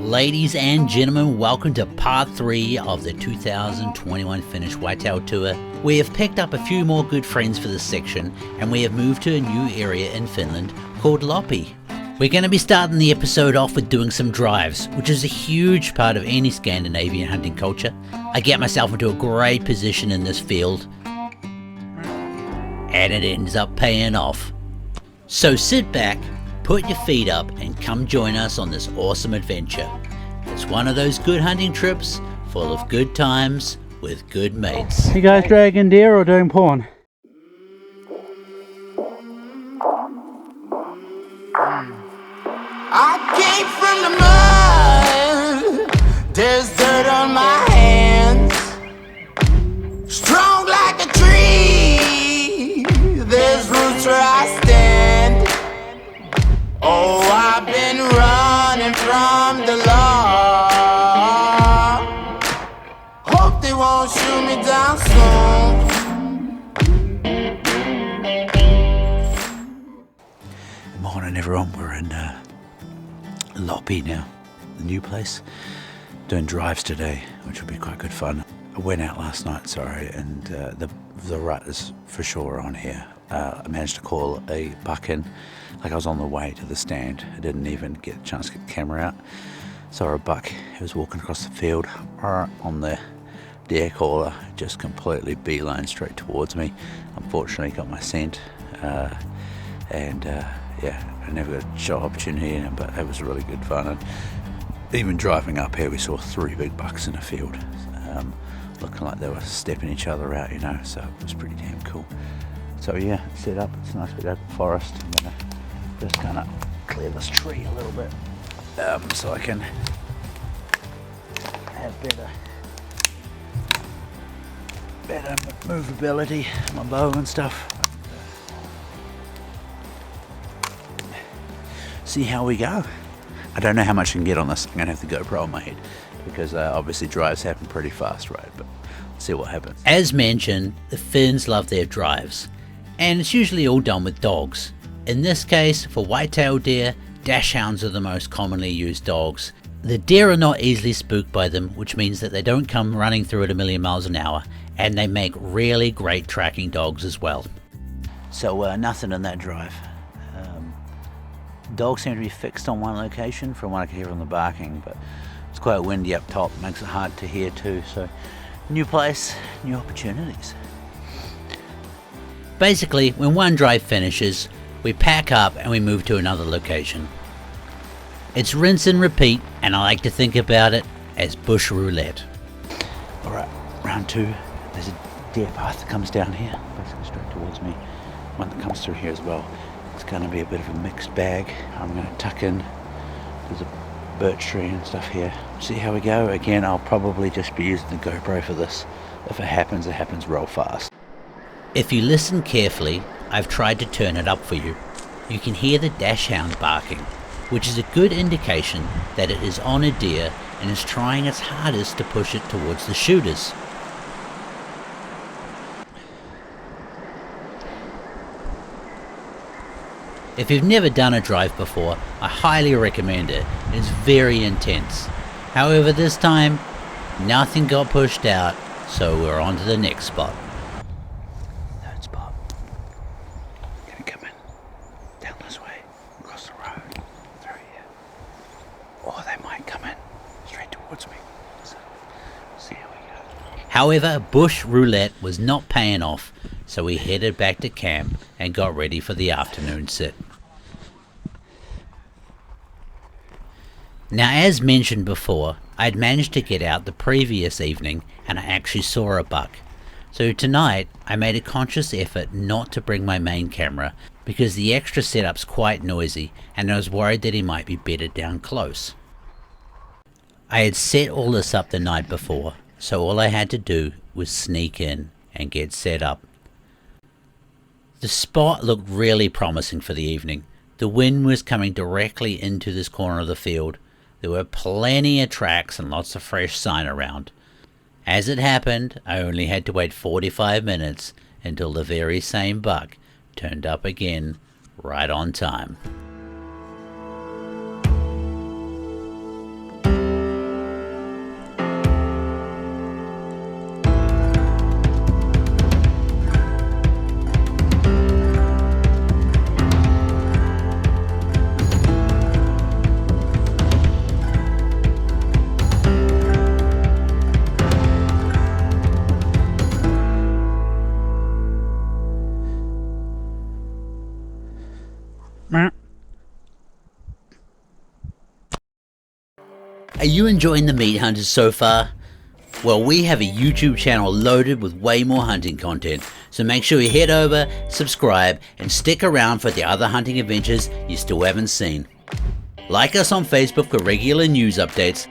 Ladies and gentlemen, welcome to part 3 of the 2021 Finnish Whitetail Tour. We have picked up a few more good friends for this section, and we have moved to a new area in Finland called Loppi. We're going to be starting the episode off with doing some drives, which is a huge part of any Scandinavian hunting culture. I get myself into a great position in this field, and it ends up paying off. So sit back, put your feet up, and come join us on this awesome adventure. It's one of those good hunting trips full of good times with good mates. You guys dragging deer or doing porn? I came from the mud, there's dirt on my hands. Strong like a tree, there's roots where I stand. Oh, I've been running from the law. Hope they won't shoot me down soon. Morning everyone, we're in Loppi now, the new place. Doing drives today, which will be quite good fun. I went out last night, and the rut is for sure on here. I managed to call a buck in. Like, I was on the way to the stand. I didn't even get a chance to get the camera out. Saw a buck. He was walking across the field right on the deer caller, just completely beeline straight towards me. Unfortunately, got my scent, yeah, I never got a shot opportunity, but it was really good fun. And even driving up here, we saw 3 big bucks in a field, looking like they were stepping each other out, so it was pretty damn cool. So yeah, set up. It's a nice bit open forest. I'm gonna just kind of clear this tree a little bit, so I can have better movability, my bow and stuff. See how we go. I don't know how much I can get on this. I'm gonna have the GoPro on my head because obviously drives happen pretty fast, right? But let's see what happens. As mentioned, the Finns love their drives, and it's usually all done with dogs. In this case, for whitetail deer, dash hounds are the most commonly used dogs. The deer are not easily spooked by them, which means that they don't come running through at 1,000,000 miles an hour, and they make really great tracking dogs as well. So nothing in that drive. Dogs seem to be fixed on one location from what I can hear from the barking, but it's quite windy up top, makes it hard to hear too, so new place, new opportunities. Basically, when one drive finishes, we pack up and we move to another location. It's rinse and repeat, and I like to think about it as bush roulette. Alright, round 2, there's a deer path that comes down here, basically straight towards me, one that comes through here as well. It's going to be a bit of a mixed bag. I'm going to tuck in, there's a birch tree and stuff here. See how we go. Again, I'll probably just be using the GoPro for this. If it happens real fast. If you listen carefully, I've tried to turn it up for you. You can hear the dash hound barking, which is a good indication that it is on a deer and is trying its hardest to push it towards the shooters. If you've never done a drive before, I highly recommend it. It's very intense. However, this time, nothing got pushed out, so we're on to the next spot. Third spot. Gonna come in, down this way, across the road, through here. Or they might come in, straight towards me. So, see how we go. However, bush roulette was not paying off, so we headed back to camp and got ready for the afternoon sit. Now, as mentioned before, I'd managed to get out the previous evening and I actually saw a buck. So tonight, I made a conscious effort not to bring my main camera because the extra setup's quite noisy and I was worried that he might be bedded down close. I had set all this up the night before, so all I had to do was sneak in and get set up. The spot looked really promising for the evening. The wind was coming directly into this corner of the field. There were plenty of tracks and lots of fresh sign around. As it happened, I only had to wait 45 minutes until the very same buck turned up again, right on time. Are you enjoying the meat hunters so far? Well, we have a YouTube channel loaded with way more hunting content, so make sure you head over, subscribe, and stick around for the other hunting adventures you still haven't seen. Like us on Facebook for regular news updates,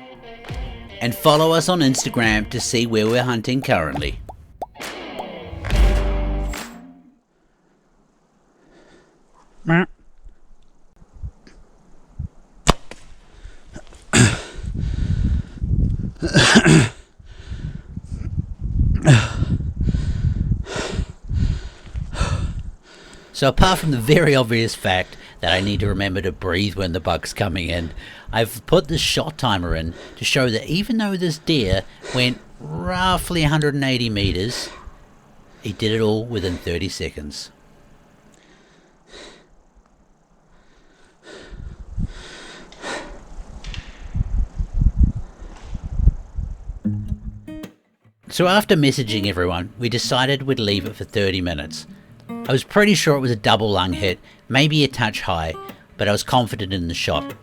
and follow us on Instagram to see where we're hunting currently. So apart from the very obvious fact that I need to remember to breathe when the buck's coming in, I've put the shot timer in to show that even though this deer went roughly 180 meters, he did it all within 30 seconds. So after messaging everyone, we decided we'd leave it for 30 minutes. I was pretty sure it was a double lung hit, maybe a touch high, but I was confident in the shot.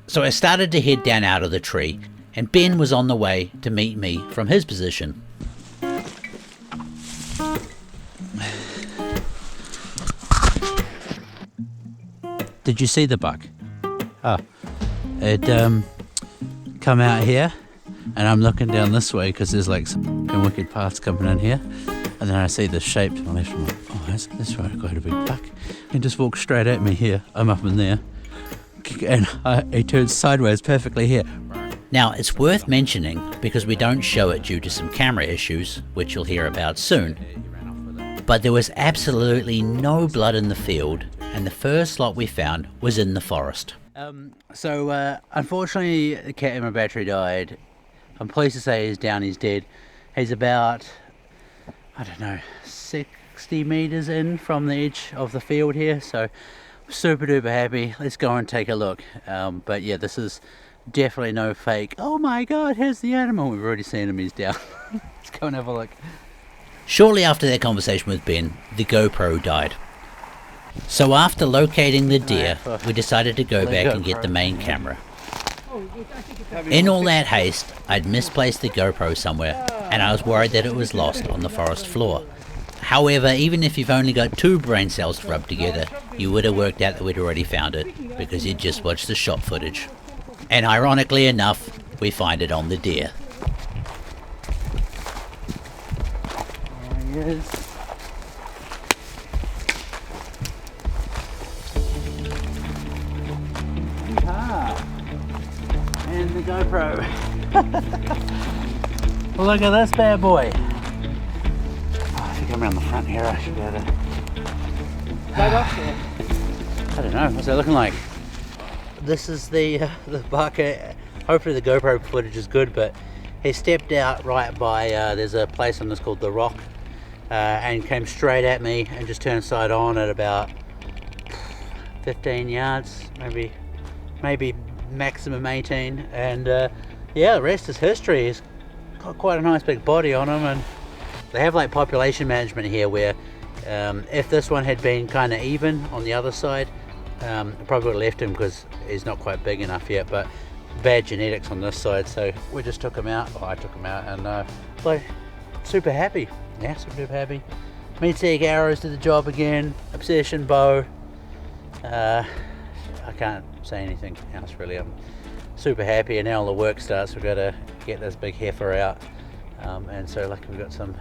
So I started to head down out of the tree, and Ben was on the way to meet me from his position. Did you see the buck? Oh, it come out here, and I'm looking down this way because there's like some wicked paths coming in here. And then I see the shape to my left, and I'm like, oh, that's right, I got a big buck. He just walked straight at me here. I'm up in there. And he turns sideways perfectly here. Now, it's worth mentioning, because we don't show it due to some camera issues, which you'll hear about soon. But there was absolutely no blood in the field, and the first lot we found was in the forest. Unfortunately, the cat in my battery died. I'm pleased to say he's down, he's dead. He's about, I don't know, 60 meters in from the edge of the field here, so super duper happy. Let's go and take a look. But yeah, this is definitely no fake, oh my god, here's the animal. We've already seen him, he's down. Let's go and have a look. Shortly after that conversation with Ben, the GoPro died. So after locating the deer, we decided to go back and get the main camera. In all that haste, I'd misplaced the GoPro somewhere, and I was worried that it was lost on the forest floor. However, even if you've only got 2 brain cells to rub together, you would have worked out that we'd already found it, because you'd just watched the shot footage. And ironically enough, we find it on the deer. There he is. And the GoPro. Look at this bad boy. Oh, I think I'm around the front here. I should be able to. Right off there. I don't know. What's that looking like? This is the buck. Hopefully the GoPro footage is good, but he stepped out right by. There's a place on this called The Rock, and came straight at me and just turned side on at about 15 yards, maybe maximum 18, and yeah, the rest is history. He's got quite a nice big body on him, and they have like population management here where if this one had been kind of even on the other side, I probably would have left him because he's not quite big enough yet, but bad genetics on this side, so we just took him out. I took him out, and like super happy. Yeah, super happy. Meat Seek arrows did the job again. Obsession bow. I can't say anything else really. I'm super happy, and now all the work starts. We've got to get this big heifer out, and so lucky we've got some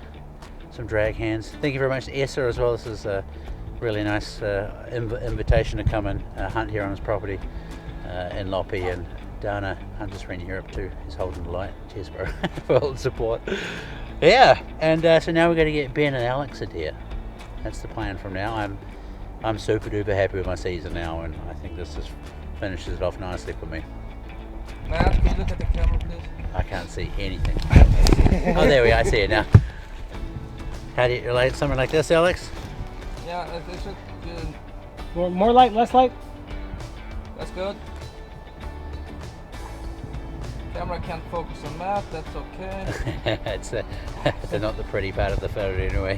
drag hands. Thank you very much to Essa as well. This is a really nice invitation to come and hunt here on his property in Loppy, and Dana Hunters Friend Europe too is holding the light. Cheers bro for all the support. Yeah, and so now we're going to get Ben and Alex a deer. That's the plan from now. I'm super duper happy with my season now, and I think this just finishes it off nicely for me. Matt, can you look at the camera, please? I can't see anything. Oh, there we go. I see it now. How do you relate something like this, Alex? Yeah, this is More good. light, less light? That's good. Camera can't focus on Matt, that's okay. They're not the pretty part of the photo anyway.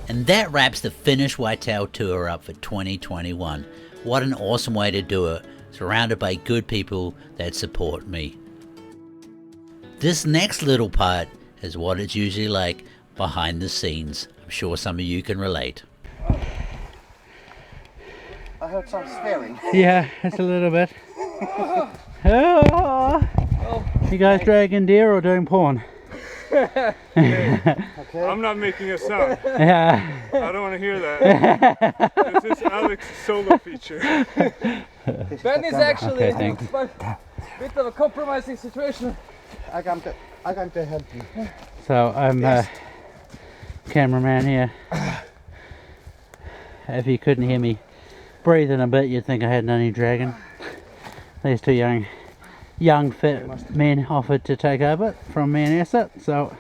And that wraps the Finnish Whitetail Tour up for 2021. What an awesome way to do it, surrounded by good people that support me. This next little part is what it's usually like behind the scenes. I'm sure some of you can relate. I heard some swearing. Yeah, it's a little bit. Oh. You guys dragging deer or doing porn? I'm not making a sound. Yeah. I don't want to hear that. This is Alex's solo feature. Ben is actually Okay, thanks. a bit of a compromising situation. I come to help you. So I'm cameraman here. If you couldn't hear me breathing a bit, you'd think I hadn't any dragon. These two young fit men offered to take over from me and Essa, so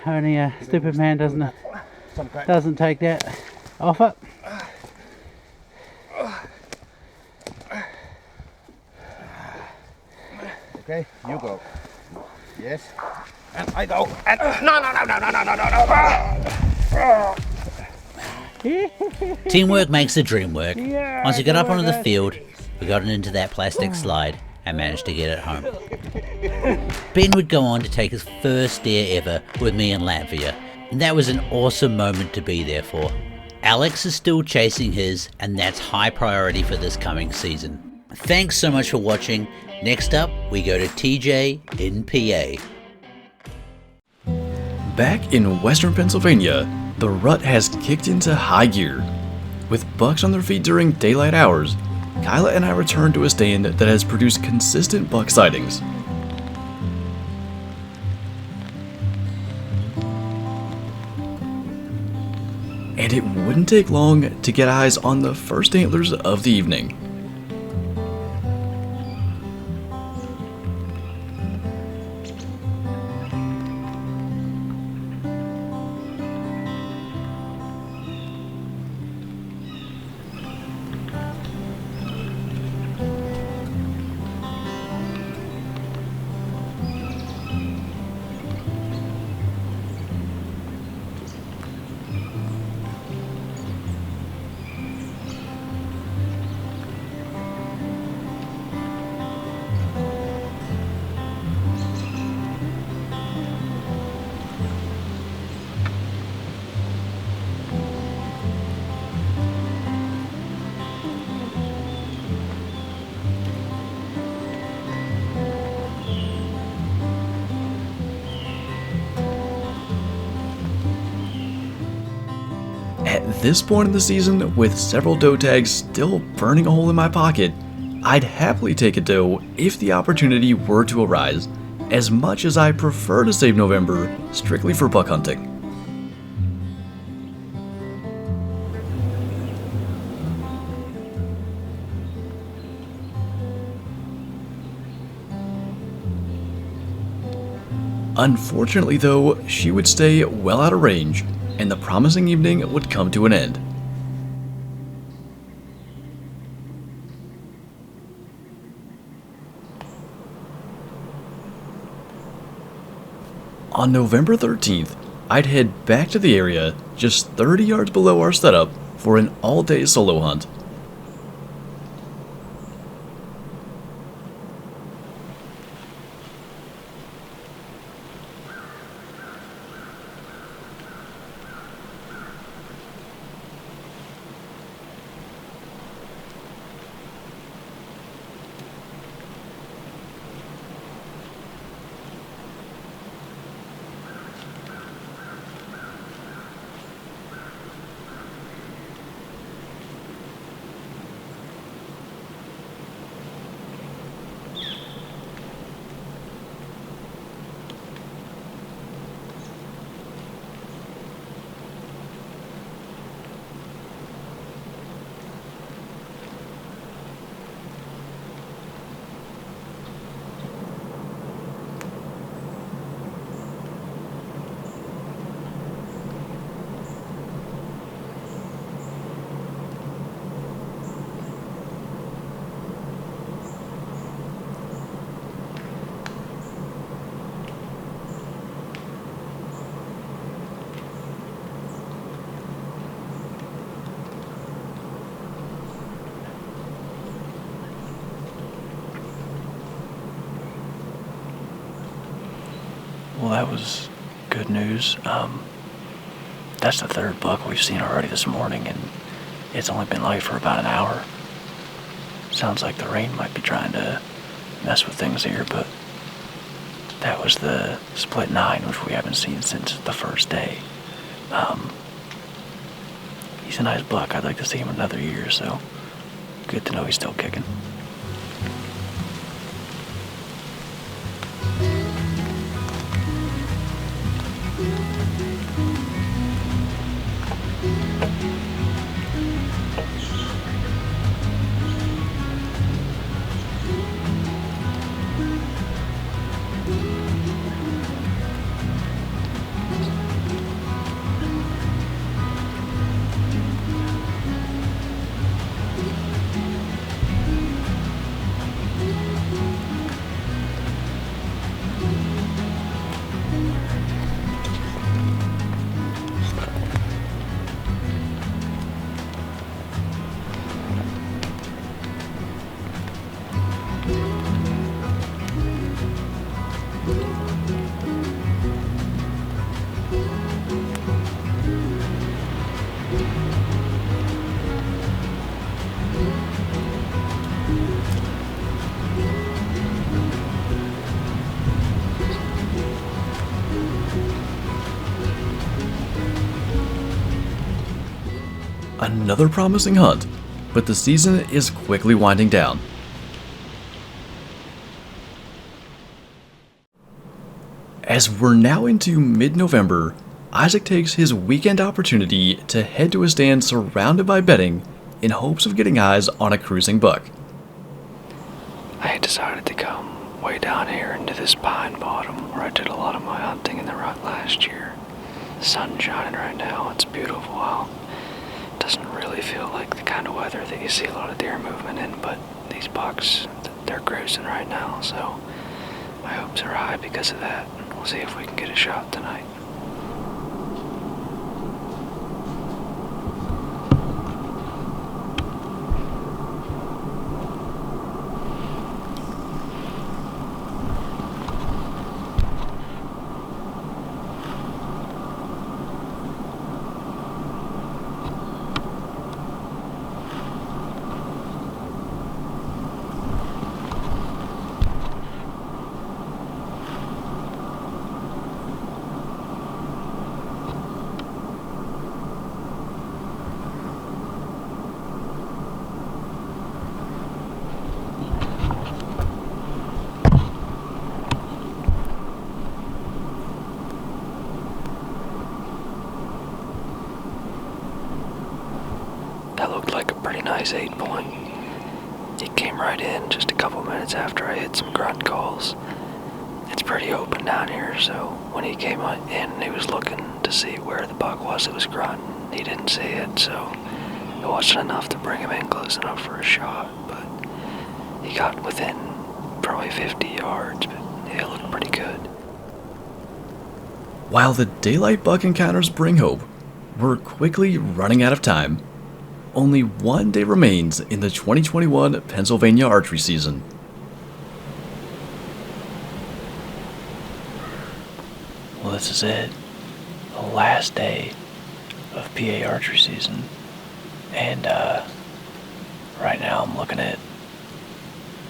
only a stupid man doesn't take that offer. Okay, you go. Yes. And I go. And no. Teamwork makes the dream work. Once we got up onto the field, we got into that plastic slide and managed to get it home. Ben would go on to take his first deer ever with me in Latvia, and that was an awesome moment to be there for. Alex is still chasing his, and that's high priority for this coming season. Thanks so much for watching. Next up, we go to TJ in PA. Back in western Pennsylvania, the rut has kicked into high gear. With bucks on their feet during daylight hours, Kyla and I returned to a stand that has produced consistent buck sightings. And it wouldn't take long to get eyes on the first antlers of the evening. At this point in the season, with several doe tags still burning a hole in my pocket, I'd happily take a doe if the opportunity were to arise, as much as I prefer to save November strictly for buck hunting. Unfortunately though, she would stay well out of range, and the promising evening would come to an end. On November 13th, I'd head back to the area just 30 yards below our setup for an all-day solo hunt. Well, that was good news. That's the third buck we've seen already this morning, and it's only been light for about an hour. Sounds like the rain might be trying to mess with things here, but that was the split 9, which we haven't seen since the first day. He's a nice buck. I'd like to see him another year, so good to know he's still kicking. Another promising hunt, but the season is quickly winding down. As we're now into mid-November, Isaac takes his weekend opportunity to head to a stand surrounded by bedding in hopes of getting eyes on a cruising buck. I had decided to come way down here into this pine bottom where I did a lot of my hunting in the rut last year. The sun's shining right now, it's beautiful out. Doesn't really feel like the kind of weather that you see a lot of deer movement in, but these bucks, they're cruising right now, so my hopes are high because of that. We'll see if we can get a shot tonight. That looked like a pretty nice 8-point. He came right in just a couple minutes after I hit some grunt calls. It's pretty open down here, so when he came in, he was looking to see where the buck was that was grunting. He didn't see it, so it wasn't enough to bring him in close enough for a shot, but he got within probably 50 yards, but it looked pretty good. While the daylight buck encounters bring hope, we're quickly running out of time. Only one day remains in the 2021 Pennsylvania archery season. Well, this is it. The last day of PA archery season. And right now I'm looking at,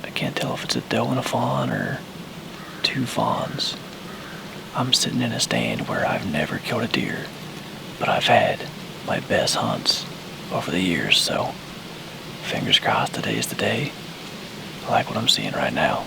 I can't tell if it's a doe and a fawn or 2 fawns. I'm sitting in a stand where I've never killed a deer, but I've had my best hunts over the years, so fingers crossed today is the day. I like what I'm seeing right now.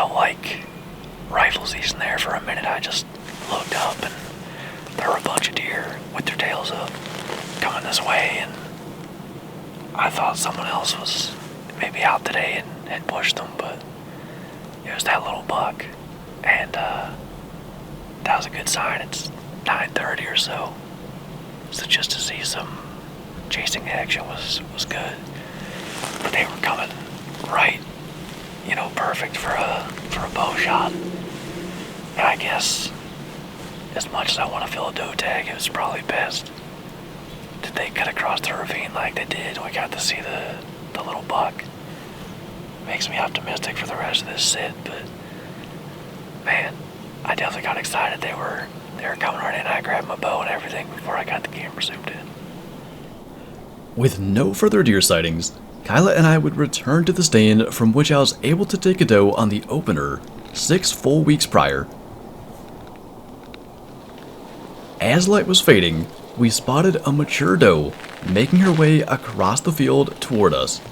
felt like rifle season there for a minute. I just looked up and there were a bunch of deer with their tails up coming this way, and I thought someone else was maybe out today and had pushed them, but it was that little buck, and that was a good sign. It's 9:30 or so, so just to see some chasing action was good. But they were coming right, perfect for a bow shot. And I guess as much as I want to fill a doe tag, it was probably best that they cut across the ravine like they did. We got to see the little buck. Makes me optimistic for the rest of this sit, but man, I definitely got excited. They were coming right in. I grabbed my bow and everything before I got the camera zoomed in. With no further deer sightings, Kyla and I would return to the stand from which I was able to take a doe on the opener 6 full weeks prior. As light was fading, we spotted a mature doe making her way across the field toward us.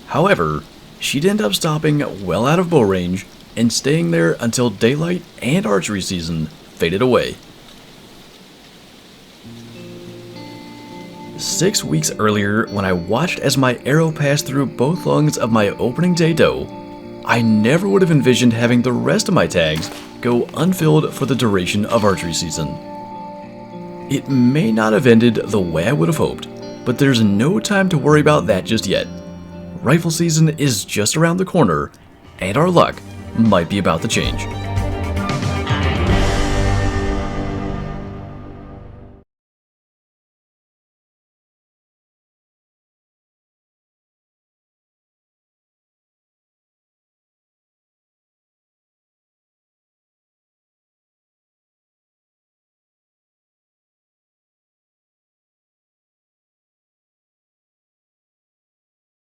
However, she'd end up stopping well out of bow range and staying there until daylight and archery season faded away. 6 weeks earlier, when I watched as my arrow passed through both lungs of my opening day doe, I never would have envisioned having the rest of my tags go unfilled for the duration of archery season. It may not have ended the way I would have hoped, but there's no time to worry about that just yet. Rifle season is just around the corner, and our luck might be about to change.